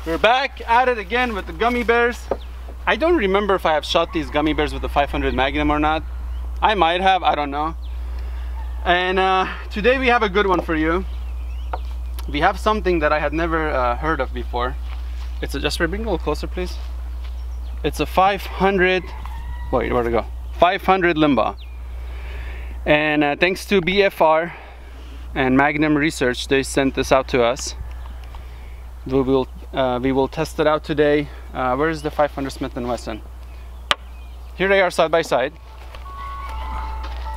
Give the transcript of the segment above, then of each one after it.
We're back at it again with the gummy bears. I don't remember if I have shot these gummy bears with the 500 Magnum or not. I might have, I don't know. And today we have a good one for you. We have something that I had never heard of before. It's a, just bring a little closer please. It's a 500, wait, where'd it go? 500 limba. And thanks to BFR and Magnum Research, they sent this out to us. We will test it out today. Where is the 500 Smith & Wesson? Here they are side by side.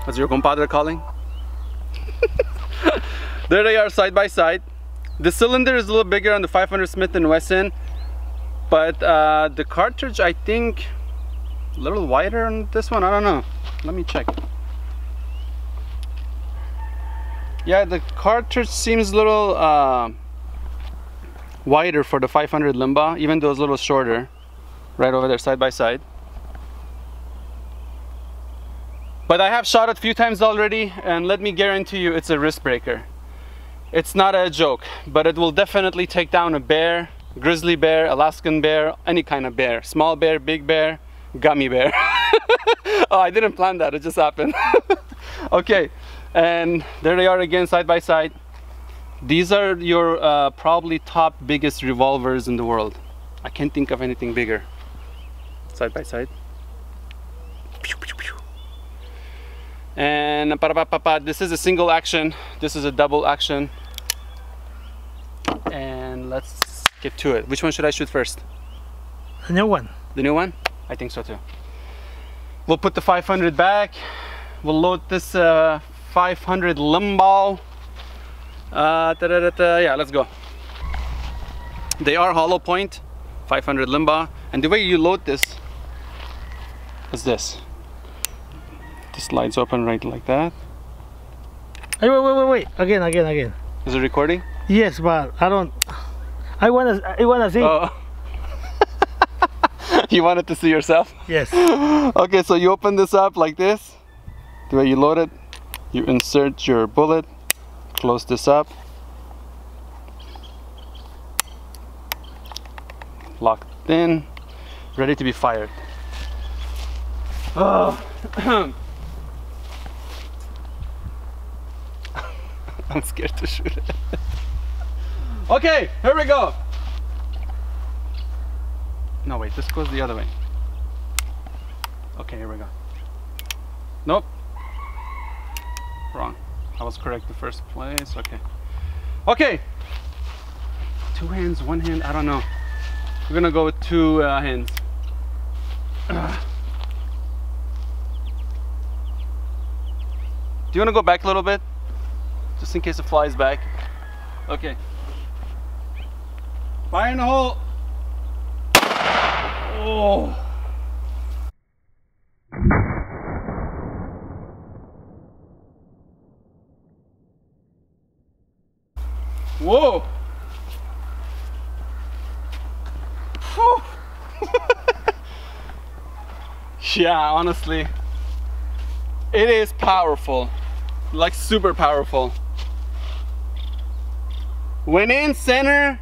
Is your compadre calling? There they are side by side. The cylinder is a little bigger on the 500 Smith & Wesson, but the cartridge I think a little wider on this one. I don't know. Let me check. Yeah, the cartridge seems a little wider for the 500 limba, even though it's a little shorter. Right over there, side by side. But I have shot it a few times already, and let me guarantee you it's a wrist breaker. It's not a joke, but it will definitely take down a bear, grizzly bear, Alaskan bear, any kind of bear. Small bear, big bear, gummy bear. Oh, I didn't plan that, it just happened. Okay, and there they are again, side by side. These are your probably top biggest revolvers in the world. I can't think of anything bigger. Side by side. And this is a single action, this is a double action. And let's get to it. Which one should I shoot first? The new one. The new one? I think so too. We'll put the 500 back. We'll load this 500 limba. Yeah, let's go. They are hollow point 500 limba, and the way you load this is this. This slides open right like that. Hey, wait. Again. Is it recording? Yes, but I don't. I wanna see. Oh. You wanted to see yourself? Yes. Okay, so you open this up like this. The way you load it, you insert your bullet. Close this up. Locked in. Ready to be fired. Oh. I'm scared to shoot it. Okay, here we go. No, wait, this goes the other way. Okay, here we go. Nope. Wrong. I was correct the first place. Okay. Okay. 2 hands, 1 hand. I don't know. We're gonna go with 2 hands. Do you wanna go back a little bit, just in case it flies back? Okay. Fire in the hole. Oh. Whoa! Yeah, honestly, it is powerful, like super powerful. Went in center.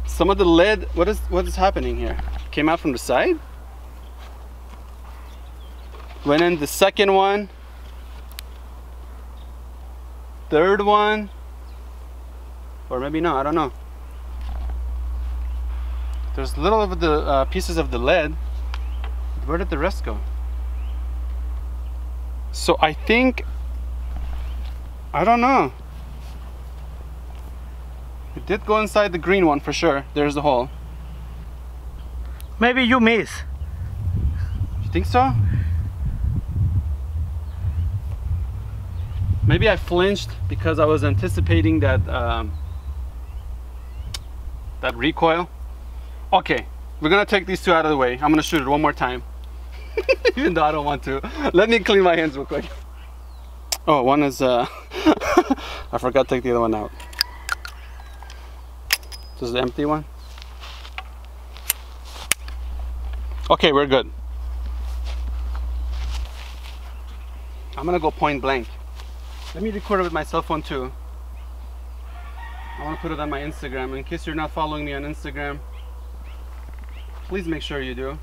Some of the lead. What is happening here? Came out from the side. Went in the second one. Third one. Or maybe no, I don't know. There's little of the pieces of the lead. Where did the rest go? So I think, I don't know. It did go inside the green one for sure. There's the hole. Maybe you miss. You think so? Maybe I flinched because I was anticipating that that recoil. Okay, we're gonna take these 2 out of the way. I'm gonna shoot it one more time. Even though I don't want to. Let me clean my hands real quick. Oh, one is I forgot to take the other one out. This is the empty one. Okay, we're good. I'm gonna go point blank. Let me record it with my cell phone too. I want to put it on my Instagram. In case you're not following me on Instagram, please make sure you do.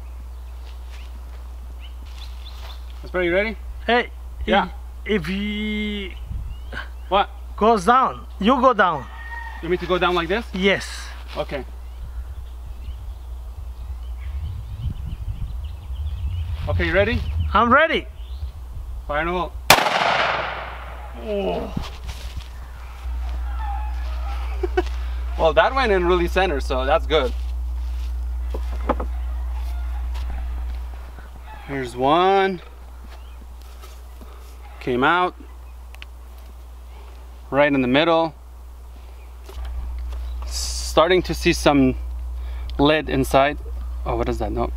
Are you ready? Hey, yeah. If he what goes down, you go down. You want me to go down like this? Yes. Okay. Okay, you ready? I'm ready. Fire in the hole. Oh. Well, that went in really center, so that's good. Here's one. Came out. Right in the middle. Starting to see some lead inside. Oh, what is that? No.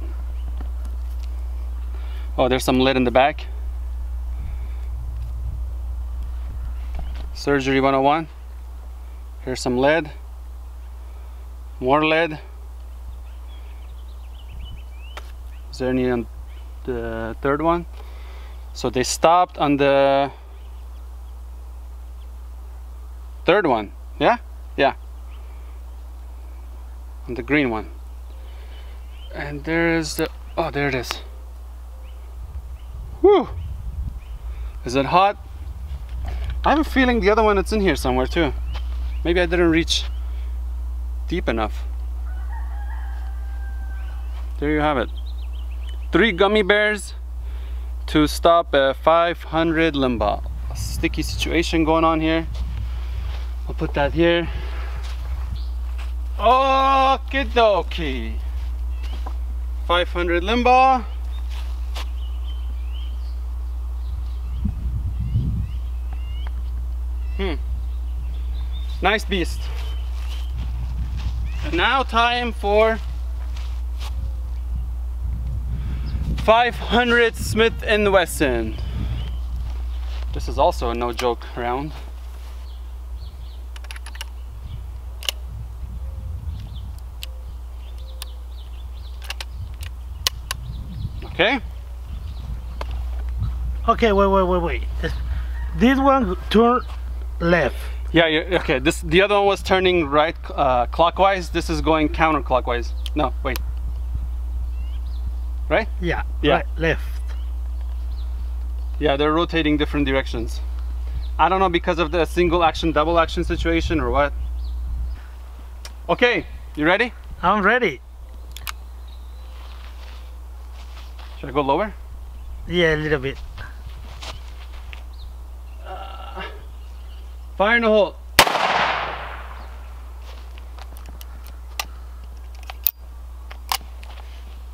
Oh, there's some lead in the back. Surgery 101. Here's some lead. More lead. Is there any on the third one? So they stopped on the third one. Yeah? Yeah. On the green one. And there's the, oh, there it is. Whew. Is it hot? I have a feeling the other one it's in here somewhere too. Maybe I didn't reach deep enough. There you have it. 3 gummy bears to stop a 500 limb ball. A sticky situation going on here. I'll put that here. Okie dokie. 500 limb ball. Nice beast. And now time for 500 Smith & Wesson. This is also a no joke round. Okay. Okay, wait. This one turn left. Yeah, okay. The other one was turning right clockwise. This is going counterclockwise. No, wait. Right? Yeah. Yeah. Right, left. Yeah, they're rotating different directions. I don't know because of the single action, double action situation or what. Okay, you ready? I'm ready. Should I go lower? Yeah, a little bit. Fire in the hole.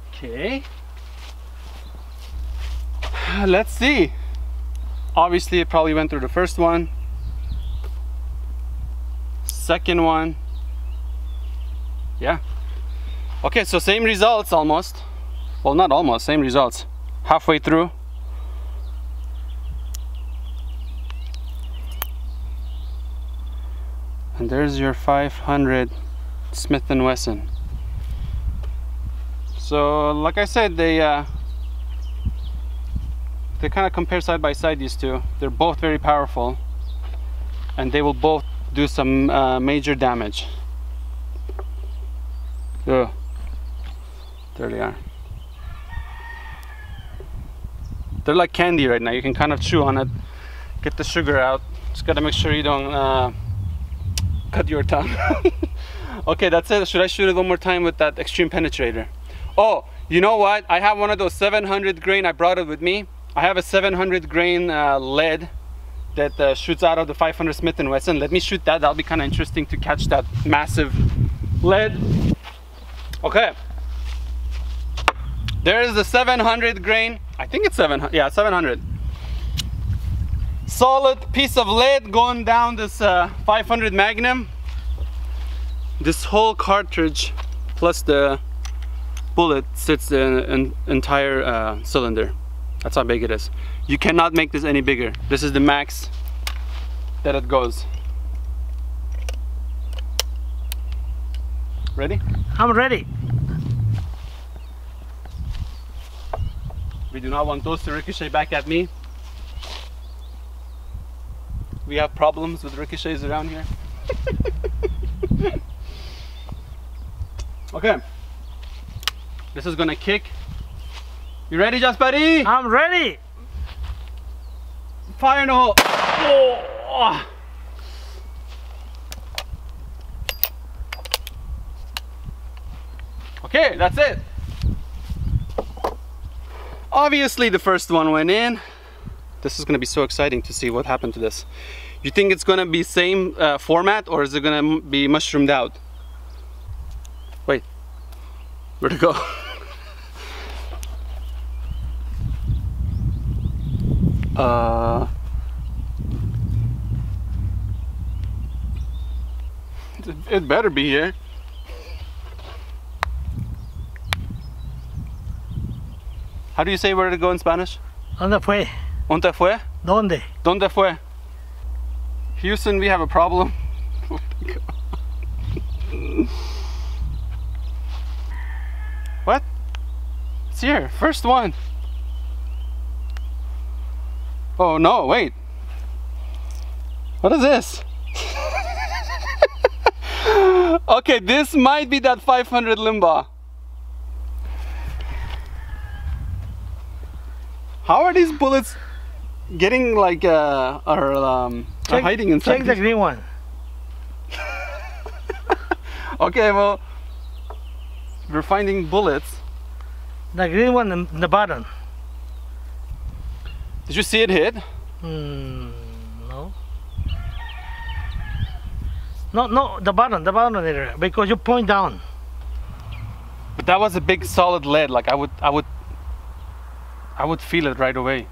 Okay. Let's see. Obviously, it probably went through the first one. Second one. Yeah. Okay, so same results almost. Well, not almost, same results. Halfway through. And there's your 500 Smith & Wesson. So, like I said, they kind of compare side by side, these two. They're both very powerful, and they will both do some major damage. Ugh. There they are. They're like candy right now. You can kind of chew on it, get the sugar out. Just gotta make sure you don't cut your tongue. Okay, that's it. Should I shoot it one more time with that extreme penetrator? Oh, you know what? I have one of those 700 grain. I brought it with me. I have a 700 grain lead that shoots out of the 500 Smith & Wesson. Let me shoot that. That'll be kind of interesting to catch that massive lead. Okay. There's the 700 grain. I think it's 700. Yeah, 700. Solid piece of lead going down this 500 Magnum. This whole cartridge plus the bullet sits in an entire cylinder. That's how big it is. You cannot make this any bigger. This is the max that it goes. Ready? I'm ready. We do not want those to ricochet back at me. We have problems with ricochets around here. Okay. This is gonna kick. You ready, Jasperi? I'm ready. Fire in the hole. Oh. Okay, that's it. Obviously the first one went in. This is gonna be so exciting to see what happened to this. You think it's gonna be same format, or is it gonna be mushroomed out? Wait, where'd it go? It better be here. How do you say where to go in Spanish? ¿Dónde fue? ¿Dónde fue? ¿Dónde? ¿Dónde fue? Houston, we have a problem. Oh my God. What? It's here, first one. Oh no, wait. What is this? Okay, this might be that 500 limba. How are these bullets getting like are hiding inside? Check the green one. Okay, well, we're finding bullets. The green one in the bottom. Did you see it hit? No. No, the bottom there, because you point down. But that was a big solid lead. Like I would feel it right away.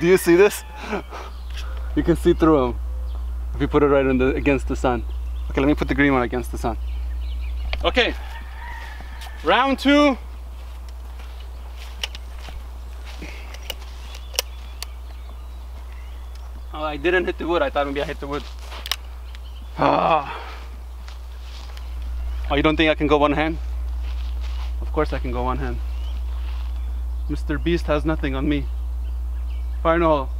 Do you see this? You can see through them if you put it right against the sun. Okay, let me put the green one against the sun. Okay, round two. Oh, I didn't hit the wood. I thought maybe I hit the wood. Oh, you don't think I can go one hand? Of course I can go one hand. Mr. Beast has nothing on me. Fire in the hole.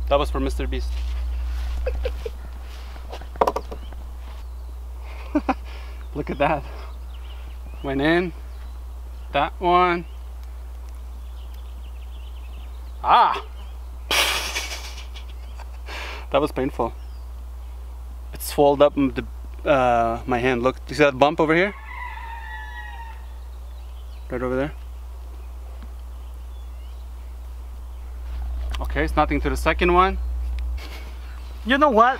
That was for Mr. Beast. Look at that. Went in. That one. Ah! That was painful. It swelled up my hand. Look, do you see that bump over here? Right over there. Okay, it's nothing to the second one. You know what?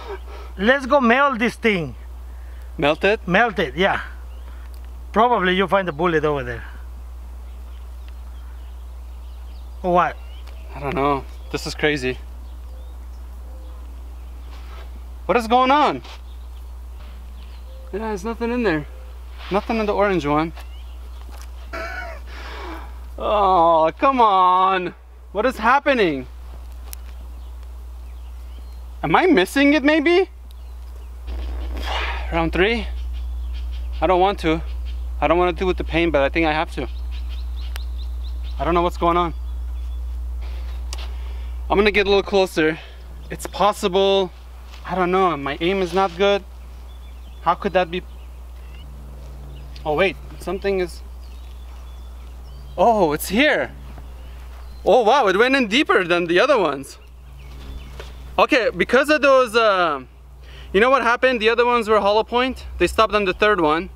Let's go melt this thing. Melt it? Melt it, yeah. Probably you'll find the bullet over there. Or what? I don't know. This is crazy. What is going on? Yeah, there's nothing in there. Nothing in the orange one. Oh, come on. What is happening? Am I missing it maybe? Round three? I don't want to. I don't want to do with the pain, but I think I have to. I don't know what's going on. I'm gonna get a little closer. It's possible. I don't know. My aim is not good. How could that be? Oh wait, something is. Oh, it's here. Oh wow, it went in deeper than the other ones. Okay, because of those, you know what happened? The other ones were hollow point. They stopped on the third one.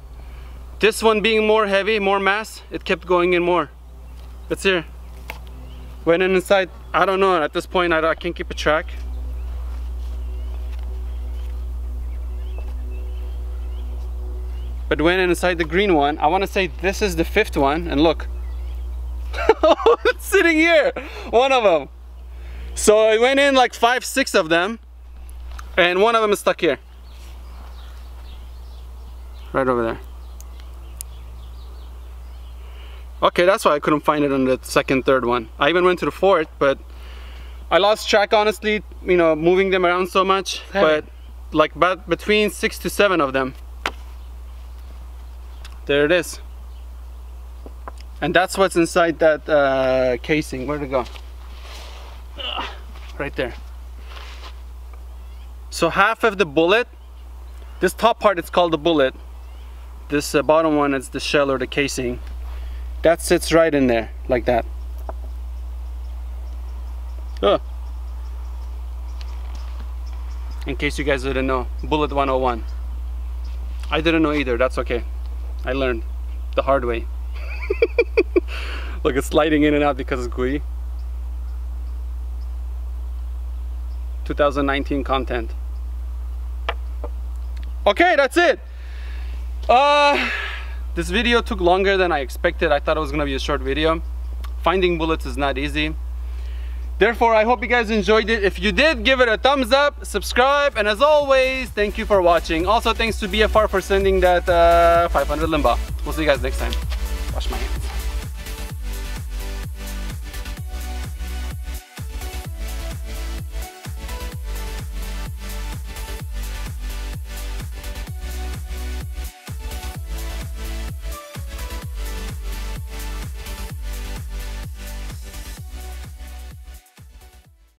This one being more heavy, more mass, it kept going in more. It's here. Went in inside. I don't know. At this point, I can't keep a track. But went inside the green one. I want to say this is the fifth one, and look. It's sitting here. One of them. So I went in like 5, 6 of them, and one of them is stuck here. Right over there. Okay, that's why I couldn't find it on the second, third one. I even went to the fourth, but I lost track, honestly, you know, moving them around so much. But like between 6 to 7 of them. There it is. And that's what's inside that casing. Where'd it go? Right there. So half of the bullet, this top part is called the bullet. This bottom one is the shell or the casing. That sits right in there, like that. Oh. In case you guys didn't know, bullet 101. I didn't know either, that's okay. I learned the hard way. Look, it's sliding in and out because it's gooey. 2019 content. Okay, that's it. This video took longer than I expected. I thought it was gonna be a short video. Finding bullets is not easy. Therefore, I hope you guys enjoyed it. If you did, give it a thumbs up, subscribe, and as always, thank you for watching. Also, thanks to BFR for sending that 500 limba. We'll see you guys next time.